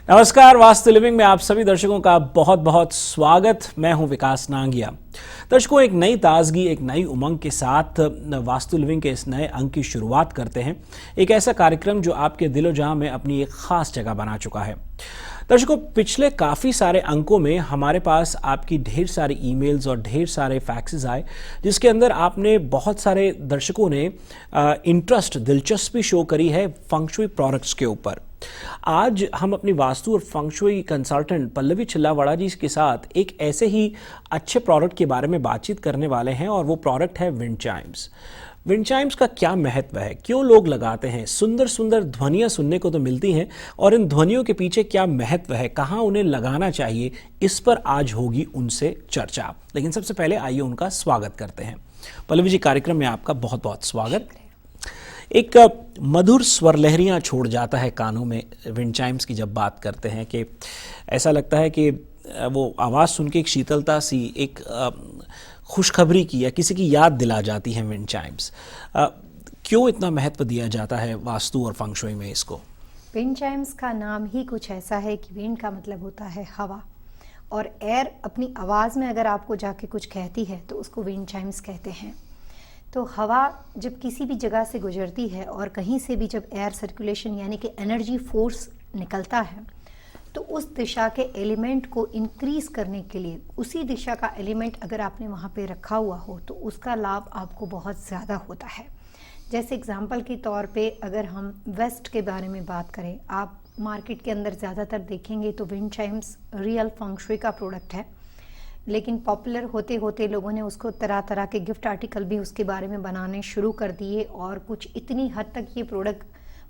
नमस्कार, वास्तु लिविंग में आप सभी दर्शकों का बहुत बहुत स्वागत। मैं हूं विकास नांगिया। दर्शकों, एक नई ताजगी, एक नई उमंग के साथ वास्तु लिविंग के इस नए अंक की शुरुआत करते हैं। एक ऐसा कार्यक्रम जो आपके दिलो जान में अपनी एक खास जगह बना चुका है। दर्शकों, पिछले काफ़ी सारे अंकों में हमारे पास आपकी ढेर सारी ईमेल्स और ढेर सारे फैक्सेस आए, जिसके अंदर आपने बहुत सारे दर्शकों ने दिलचस्पी शो करी है फंक्शुई प्रोडक्ट्स के ऊपर। आज हम अपनी वास्तु और फंक्शुई कंसल्टेंट पल्लवी चिल्लावाड़ा जी के साथ एक ऐसे ही अच्छे प्रोडक्ट के बारे में बातचीत करने वाले हैं और वो प्रोडक्ट है विंड चाइम्स। विंड चाइम्स का क्या महत्व है, क्यों लोग लगाते हैं, सुंदर सुंदर ध्वनियाँ सुनने को तो मिलती हैं और इन ध्वनियों के पीछे क्या महत्व है, कहाँ उन्हें लगाना चाहिए, इस पर आज होगी उनसे चर्चा। लेकिन सबसे पहले आइए उनका स्वागत करते हैं। पल्लवी जी, कार्यक्रम में आपका बहुत बहुत स्वागत। एक मधुर स्वर लहरियाँ छोड़ जाता है कानों में विंड चाइम्स की जब बात करते हैं, कि ऐसा लगता है कि वो आवाज़ सुन के एक शीतलता सी, एक खुशखबरी की या किसी की याद दिला जाती है विंड चाइम्स। क्यों इतना महत्व दिया जाता है वास्तु और फंक्शुई में इसको? विंड चाइम्स का नाम ही कुछ ऐसा है कि विंड का मतलब होता है हवा, और एयर अपनी आवाज़ में अगर आपको जाके कुछ कहती है तो उसको विंड चाइम्स कहते हैं। तो हवा जब किसी भी जगह से गुजरती है और कहीं से भी जब एयर सर्कुलेशन यानी कि एनर्जी फोर्स निकलता है, तो उस दिशा के एलिमेंट को इंक्रीज करने के लिए उसी दिशा का एलिमेंट अगर आपने वहाँ पे रखा हुआ हो तो उसका लाभ आपको बहुत ज़्यादा होता है। जैसे एग्जांपल के तौर पे अगर हम वेस्ट के बारे में बात करें, आप मार्केट के अंदर ज़्यादातर देखेंगे तो विंड चाइम्स रियल फंक्शुई का प्रोडक्ट है, लेकिन पॉपुलर होते होते लोगों ने उसको तरह तरह के गिफ्ट आर्टिकल भी उसके बारे में बनाने शुरू कर दिए, और कुछ इतनी हद तक ये प्रोडक्ट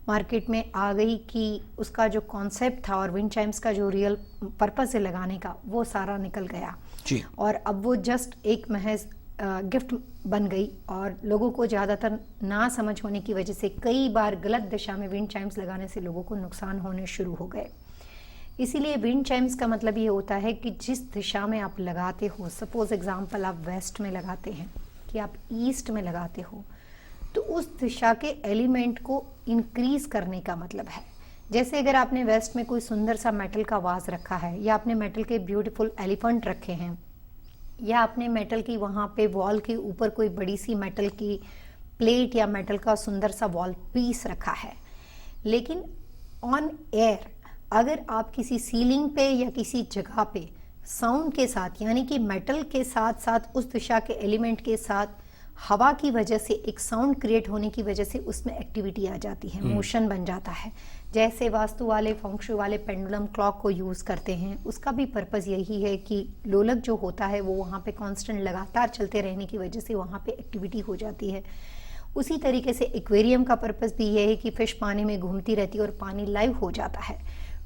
मार्केट में आ गई कि उसका जो कॉन्सेप्ट था और विंड चाइम्स का जो रियल पर्पस है लगाने का, वो सारा निकल गया जी। और अब वो जस्ट एक महज गिफ्ट बन गई, और लोगों को ज़्यादातर ना समझ होने की वजह से कई बार गलत दिशा में विंड चाइम्स लगाने से लोगों को नुकसान होने शुरू हो गए। इसीलिए विंड चाइम्स का मतलब ये होता है कि जिस दिशा में आप लगाते हो, सपोज एग्जांपल आप वेस्ट में लगाते हैं कि आप ईस्ट में लगाते हो, तो उस दिशा के एलिमेंट को इंक्रीज करने का मतलब है। जैसे अगर आपने वेस्ट में कोई सुंदर सा मेटल का वाज रखा है, या आपने मेटल के ब्यूटीफुल एलिफेंट रखे हैं, या आपने मेटल की वहाँ पे वॉल के ऊपर कोई बड़ी सी मेटल की प्लेट या मेटल का सुंदर सा वॉल पीस रखा है, लेकिन ऑन एयर अगर आप किसी सीलिंग पे या किसी जगह पे साउंड के साथ यानी कि मेटल के साथ साथ उस दिशा के एलिमेंट के साथ हवा की वजह से एक साउंड क्रिएट होने की वजह से उसमें एक्टिविटी आ जाती है, मोशन बन जाता है। जैसे वास्तु वाले फंक्शुई वाले पेंडुलम क्लॉक को यूज़ करते हैं, उसका भी पर्पज़ यही है कि लोलक जो होता है वो वहाँ पे कांस्टेंट लगातार चलते रहने की वजह से वहाँ पे एक्टिविटी हो जाती है। उसी तरीके से एक्वेरियम का पर्पज़ भी ये है कि फिश पानी में घूमती रहती है और पानी लाइव हो जाता है।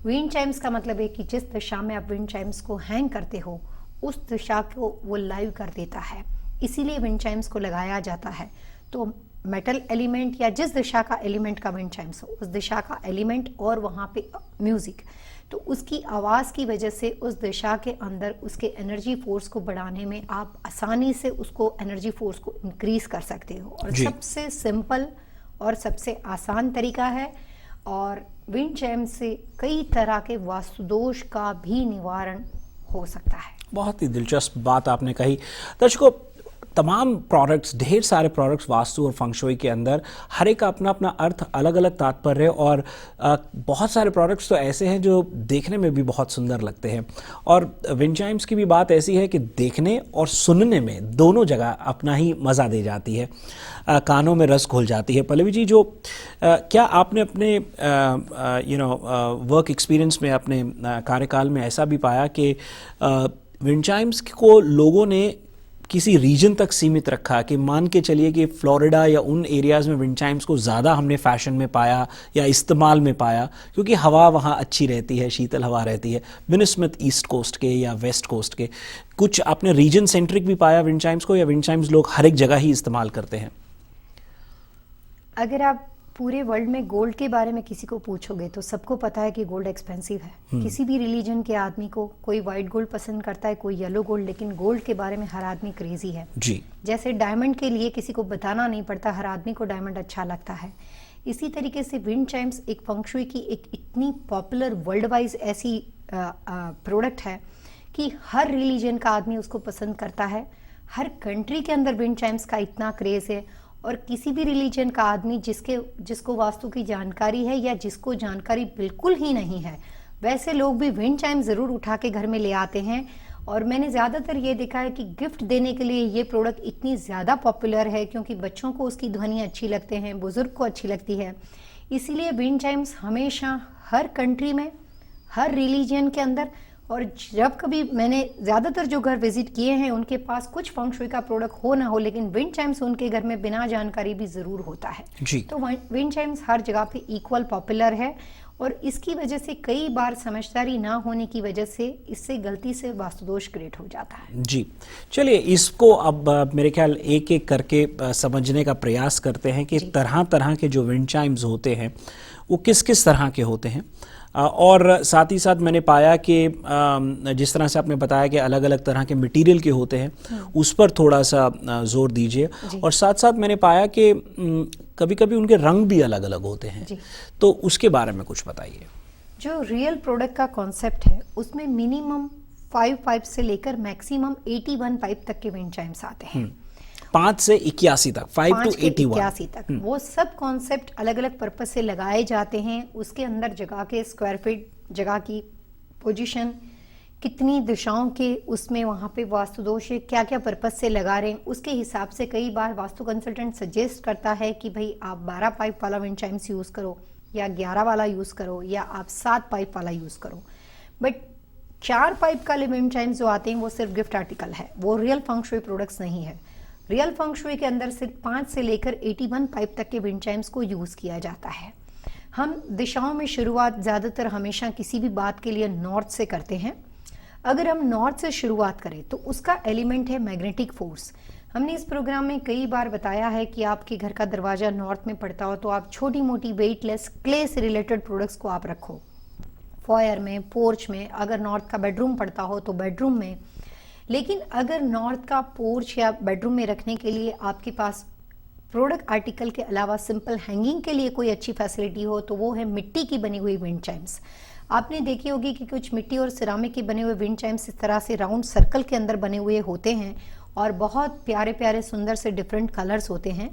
विंड चाइम्स का मतलब है कि जिस दिशा में आप विंड चाइम्स को हैंग करते हो उस दिशा को वो लाइव कर देता है, इसीलिए विंड चाइम्स को लगाया जाता है। तो मेटल एलिमेंट या जिस दिशा का एलिमेंट का विंड चाइम्स हो, उस दिशा का एलिमेंट और वहाँ पे म्यूज़िक, तो उसकी आवाज़ की वजह से उस दिशा के अंदर उसके एनर्जी फोर्स को बढ़ाने में आप आसानी से उसको एनर्जी फोर्स को इंक्रीज कर सकते हो। और सबसे सिंपल और सबसे आसान तरीका है, और विंड चाइम्स से कई तरह के वास्तु दोष का भी निवारण हो सकता है। बहुत ही दिलचस्प बात आपने कही। दर्शकों, तमाम प्रोडक्ट्स, ढेर सारे प्रोडक्ट्स वास्तु और फंक्शुई के अंदर, हर एक का अपना अपना अर्थ, अलग अलग तात्पर्य, और बहुत सारे प्रोडक्ट्स तो ऐसे हैं जो देखने में भी बहुत सुंदर लगते हैं। और विंड चाइम्स की भी बात ऐसी है कि देखने और सुनने में दोनों जगह अपना ही मज़ा दे जाती है, कानों में रस घुल जाती है। पल्लवी जी, जो क्या आपने अपने वर्क एक्सपीरियंस में, अपने कार्यकाल में ऐसा भी पाया कि विंड चाइम्स को लोगों ने किसी रीजन तक सीमित रखा, कि मान के चलिए कि फ्लोरिडा या उन एरियाज़ में विंड चाइम्स को ज़्यादा हमने फैशन में पाया या इस्तेमाल में पाया, क्योंकि हवा वहाँ अच्छी रहती है, शीतल हवा रहती है, बिनिस्मत ईस्ट कोस्ट के या वेस्ट कोस्ट के? कुछ आपने रीजन सेंट्रिक भी पाया विंड चाइम्स को, या विंड चाइम्स लोग हर एक जगह ही इस्तेमाल करते हैं? अगर आप पूरे वर्ल्ड में गोल्ड के बारे में किसी को पूछोगे तो सबको पता है कि गोल्ड एक्सपेंसिव है। किसी भी रिलीजन के आदमी को, कोई वाइट गोल्ड पसंद करता है, कोई येलो गोल्ड, लेकिन गोल्ड के बारे में हर आदमी क्रेजी है जी। जैसे डायमंड के लिए किसी को बताना नहीं पड़ता, हर आदमी को डायमंड अच्छा लगता है। इसी तरीके से विंड चाइम्स एक फंक्शुई की एक इतनी पॉपुलर वर्ल्ड वाइज ऐसी प्रोडक्ट है कि हर रिलीजन का आदमी उसको पसंद करता है। हर कंट्री के अंदर विंड चाइम्स का इतना क्रेज है, और किसी भी रिलीजन का आदमी जिसको वास्तु की जानकारी है या जिसको जानकारी बिल्कुल ही नहीं है, वैसे लोग भी विंड चाइम जरूर उठा के घर में ले आते हैं। और मैंने ज़्यादातर ये देखा है कि गिफ्ट देने के लिए ये प्रोडक्ट इतनी ज़्यादा पॉपुलर है क्योंकि बच्चों को उसकी ध्वनि अच्छी लगते हैं, बुजुर्ग को अच्छी लगती है। इसीलिए विंड चाइम्स हमेशा हर कंट्री में, हर रिलीजन के अंदर, और जब कभी मैंने ज़्यादातर जो घर विजिट किए हैं उनके पास कुछ फंग शुई का प्रोडक्ट हो ना हो, लेकिन विंड चाइम्स उनके घर में बिना जानकारी भी ज़रूर होता है जी। तो विंड चाइम्स हर जगह पे इक्वल पॉपुलर है, और इसकी वजह से कई बार समझदारी ना होने की वजह से इससे गलती से वास्तुदोष क्रिएट हो जाता है। जी, चलिए इसको अब मेरे ख्याल एक एक करके समझने का प्रयास करते हैं कि तरह तरह के जो विंड चाइम्स होते हैं वो किस किस तरह के होते हैं। और साथ ही साथ मैंने पाया कि जिस तरह से आपने बताया कि अलग अलग तरह के मटेरियल के होते हैं, उस पर थोड़ा सा जोर दीजिए। और साथ साथ मैंने पाया कि कभी कभी उनके रंग भी अलग अलग होते हैं, तो उसके बारे में कुछ बताइए। जो रियल प्रोडक्ट का कॉन्सेप्ट है उसमें मिनिमम 5 पाइप से लेकर मैक्सिमम 81 पाइप तक के विंड चाइम्स आते हैं। 5 से 81 तक, 5 to 81 तक वो सब कॉन्सेप्ट अलग अलग पर्पस से लगाए जाते हैं। उसके अंदर जगह के स्क्वायर फीट, जगह की पोजीशन, कितनी दिशाओं के उसमें वहाँ पे वास्तुदोष है, क्या क्या पर्पस से लगा रहे हैं, उसके हिसाब से कई बार वास्तु कंसल्टेंट सजेस्ट करता है कि भाई आप 12 पाइप वाला विंड चाइम्स यूज़ करो, या 11 वाला यूज़ करो, या आप 7 पाइप वाला यूज़ करो। बट 4 पाइप का विंड चाइम्स जो आते हैं वो सिर्फ गिफ्ट आर्टिकल है, वो रियल फंग शुई प्रोडक्ट्स नहीं है। रियल फंग शुई के अंदर सिर्फ 5 से लेकर 81 पाइप तक के विंड चाइम्स को यूज़ किया जाता है। हम दिशाओं में शुरुआत ज़्यादातर हमेशा किसी भी बात के लिए नॉर्थ से करते हैं। अगर हम नॉर्थ से शुरुआत करें तो उसका एलिमेंट है मैग्नेटिक फोर्स। हमने इस प्रोग्राम में कई बार बताया है कि आपके घर का दरवाज़ा नॉर्थ में पड़ता हो तो आप छोटी मोटी वेटलेस क्ले से रिलेटेड प्रोडक्ट्स को आप रखो, फॉयर में, पोर्च में। अगर नॉर्थ का बेडरूम पड़ता हो तो बेडरूम में। लेकिन अगर नॉर्थ का पोर्च या बेडरूम में रखने के लिए आपके पास प्रोडक्ट आर्टिकल के अलावा सिंपल हैंगिंग के लिए कोई अच्छी फैसिलिटी हो तो वो है मिट्टी की बनी हुई विंड चाइम्स। आपने देखी होगी कि कुछ मिट्टी और सिरामिक के बने हुए विंड चाइम्स इस तरह से राउंड सर्कल के अंदर बने हुए होते हैं और बहुत प्यारे प्यारे सुंदर से डिफरेंट कलर्स होते हैं।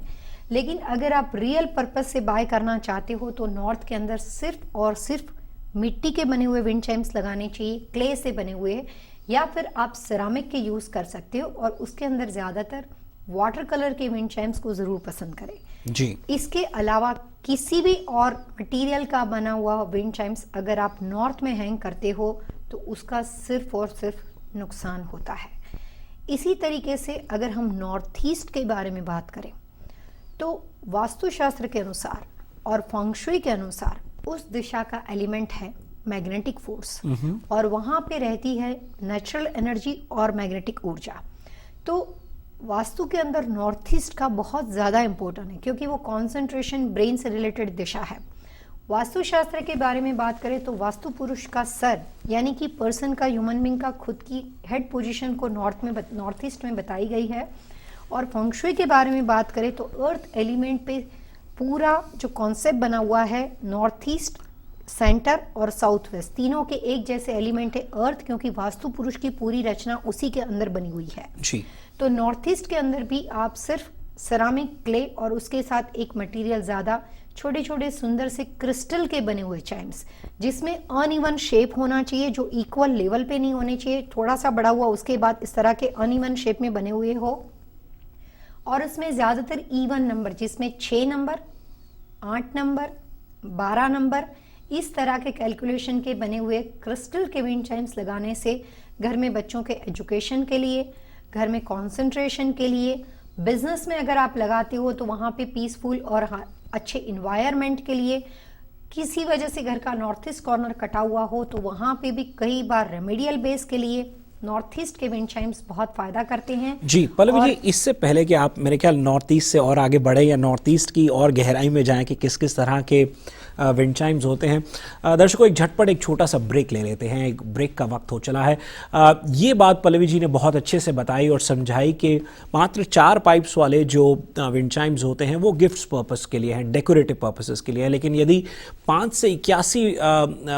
लेकिन अगर आप रियल पर्पस से बाय करना चाहते हो तो नॉर्थ के अंदर सिर्फ और सिर्फ मिट्टी के बने हुए विंड चाइम्स लगाने चाहिए, क्ले से बने हुए, या फिर आप सिरामिक के यूज़ कर सकते हो और उसके अंदर ज़्यादातर वाटर कलर के विंड चाइम्स को ज़रूर पसंद करें जी। इसके अलावा किसी भी और मटेरियल का बना हुआ विंड चाइम्स अगर आप नॉर्थ में हैंग करते हो तो उसका सिर्फ और सिर्फ नुकसान होता है। इसी तरीके से अगर हम नॉर्थ ईस्ट के बारे में बात करें तो वास्तुशास्त्र के अनुसार और फंग शुई के अनुसार उस दिशा का एलिमेंट है मैग्नेटिक फोर्स, और वहां पे रहती है नेचुरल एनर्जी और मैग्नेटिक ऊर्जा। तो वास्तु के अंदर नॉर्थ ईस्ट का बहुत ज़्यादा इंपॉर्टेंट है क्योंकि वो कंसंट्रेशन ब्रेन से रिलेटेड दिशा है। वास्तुशास्त्र के बारे में बात करें तो वास्तु पुरुष का सर यानी कि पर्सन का, ह्यूमन बीइंग का खुद की हेड पोजीशन को नॉर्थ ईस्ट में बताई गई है। और फंग शुई के बारे में बात करें तो अर्थ एलिमेंट पे पूरा जो कॉन्सेप्ट बना हुआ है, नॉर्थ ईस्ट, सेंटर और साउथ वेस्ट तीनों के एक जैसे एलिमेंट है अर्थ, क्योंकि वास्तु पुरुष की पूरी रचना उसी के अंदर बनी हुई है जी। तो नॉर्थ ईस्ट के अंदर भी आप सिर्फ सेरामिक, क्ले और उसके साथ एक मटेरियल ज़्यादा छोटे छोटे सुंदर से क्रिस्टल के बने हुए चाइम्स, जिसमें अनइवन शेप होना चाहिए, जो इक्वल लेवल पे नहीं होने चाहिए, थोड़ा सा बड़ा हुआ उसके बाद इस तरह के अनइवन शेप में बने हुए हो, और उसमें ज़्यादातर इवन नंबर जिसमें 6 नंबर, 8 नंबर, 12 नंबर इस तरह के कैलकुलेशन के बने हुए क्रिस्टल के विंड चाइम्स लगाने से घर में बच्चों के एजुकेशन के लिए, घर में कंसंट्रेशन के लिए, बिजनेस में अगर आप लगाते हो तो वहाँ पे पीसफुल और अच्छे इन्वायरमेंट के लिए, किसी वजह से घर का नॉर्थ ईस्ट कॉर्नर कटा हुआ हो तो वहाँ पे भी कई बार रेमेडियल बेस के लिए, नॉर्थ ईस्ट के विंड चाइम्स बहुत फायदा करते हैं। जी पल्लवी जी, इससे पहले कि आप मेरे ख्याल नॉर्थ ईस्ट से और आगे बढ़े या नॉर्थ ईस्ट की और गहराई में जाएं कि किस किस तरह के विंड चाइम्स होते हैं, दर्शकों एक झटपट एक छोटा सा ब्रेक ले लेते हैं। एक ब्रेक का वक्त हो चला है। ये बात पल्लवी जी ने बहुत अच्छे से बताई और समझाई कि मात्र 4 पाइप्स वाले जो विंड चाइम्स होते हैं वो गिफ्ट्स पर्पस के लिए हैं, डेकोरेटिव पर्पसेस के लिए है। लेकिन यदि 5 से 81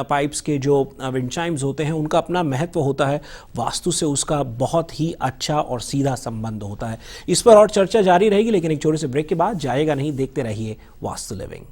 पाइप्स के जो विंड चाइम्स होते हैं उनका अपना महत्व होता है, वास्तु से उसका बहुत ही अच्छा और सीधा संबंध होता है। इस पर और चर्चा जारी रहेगी, लेकिन एक छोटे से ब्रेक के बाद जाएगा नहीं, देखते रहिए वास्तु लिविंग।